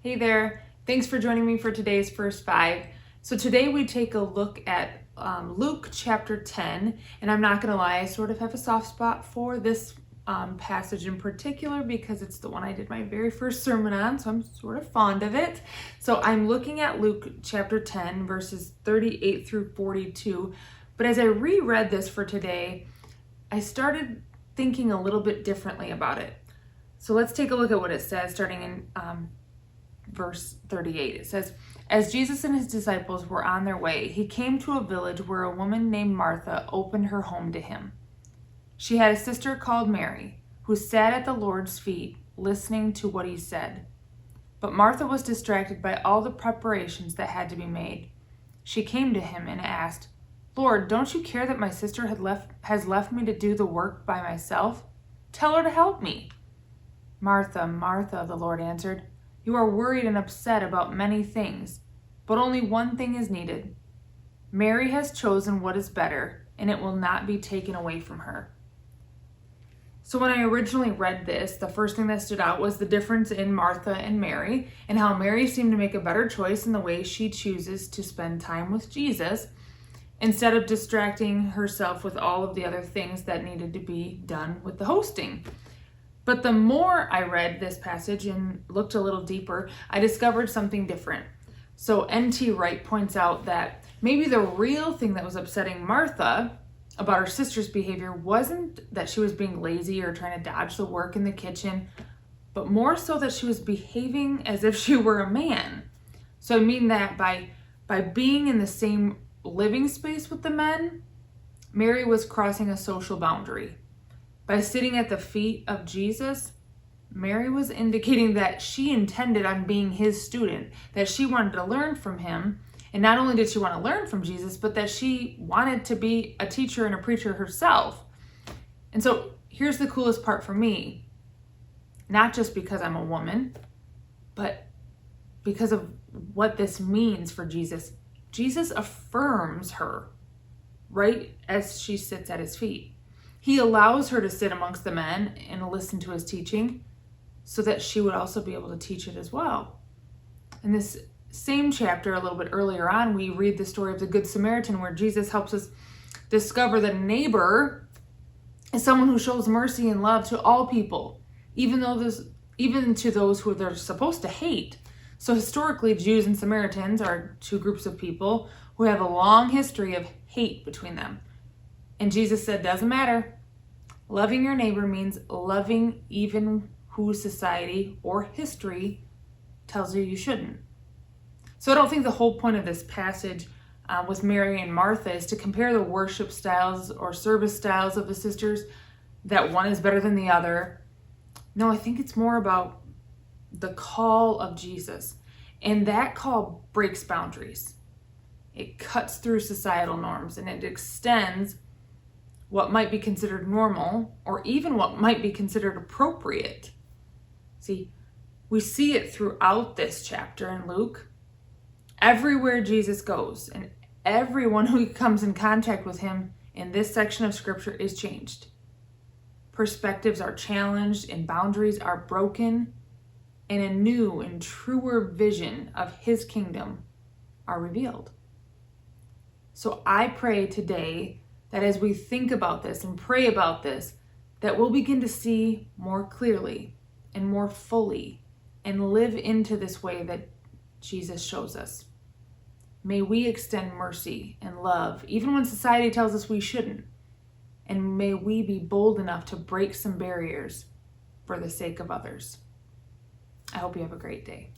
Hey there, thanks for joining me for today's First Five. So today we take a look at Luke chapter 10, and I'm not going to lie, I sort of have a soft spot for this passage in particular because it's the one I did my very first sermon on, so I'm sort of fond of it. So I'm looking at Luke chapter 10, verses 38 through 42, but as I reread this for today, I started thinking a little bit differently about it. So let's take a look at what it says starting in verse 38. It says, "As Jesus and his disciples were on their way, he came to a village where a woman named Martha opened her home to him. She had a sister called Mary, who sat at the Lord's feet, listening to what he said. But Martha was distracted by all the preparations that had to be made. She came to him and asked, 'Lord, don't you care that my sister has left me to do the work by myself? Tell her to help me.' 'Martha, Martha,' the Lord answered, 'you are worried and upset about many things, but only one thing is needed. Mary has chosen what is better, and it will not be taken away from her.'" So when I originally read this, the first thing that stood out was the difference in Martha and Mary, and how Mary seemed to make a better choice in the way she chooses to spend time with Jesus, instead of distracting herself with all of the other things that needed to be done with the hosting. But the more I read this passage and looked a little deeper, I discovered something different. So N.T. Wright points out that maybe the real thing that was upsetting Martha about her sister's behavior wasn't that she was being lazy or trying to dodge the work in the kitchen, but more so that she was behaving as if she were a man. So I mean that by being in the same living space with the men, Mary was crossing a social boundary. By sitting at the feet of Jesus, Mary was indicating that she intended on being his student, that she wanted to learn from him. And not only did she want to learn from Jesus, but that she wanted to be a teacher and a preacher herself. And so here's the coolest part for me, not just because I'm a woman, but because of what this means for Jesus. Jesus affirms her right as she sits at his feet. He allows her to sit amongst the men and listen to his teaching so that she would also be able to teach it as well. In this same chapter, a little bit earlier on, we read the story of the Good Samaritan, where Jesus helps us discover that a neighbor is someone who shows mercy and love to all people, even to those who they're supposed to hate. So historically, Jews and Samaritans are two groups of people who have a long history of hate between them. And Jesus said, doesn't matter. Loving your neighbor means loving even who society or history tells you shouldn't. So I don't think the whole point of this passage with Mary and Martha is to compare the worship styles or service styles of the sisters, that one is better than the other. No, I think it's more about the call of Jesus. And that call breaks boundaries. It cuts through societal norms, and it extends what might be considered normal, or even what might be considered appropriate. See, we see it throughout this chapter in Luke. Everywhere Jesus goes, and everyone who comes in contact with him in this section of scripture is changed. Perspectives are challenged, and boundaries are broken, and a new and truer vision of his kingdom are revealed. So I pray today that as we think about this and pray about this, that we'll begin to see more clearly and more fully and live into this way that Jesus shows us. May we extend mercy and love, even when society tells us we shouldn't. And may we be bold enough to break some barriers for the sake of others. I hope you have a great day.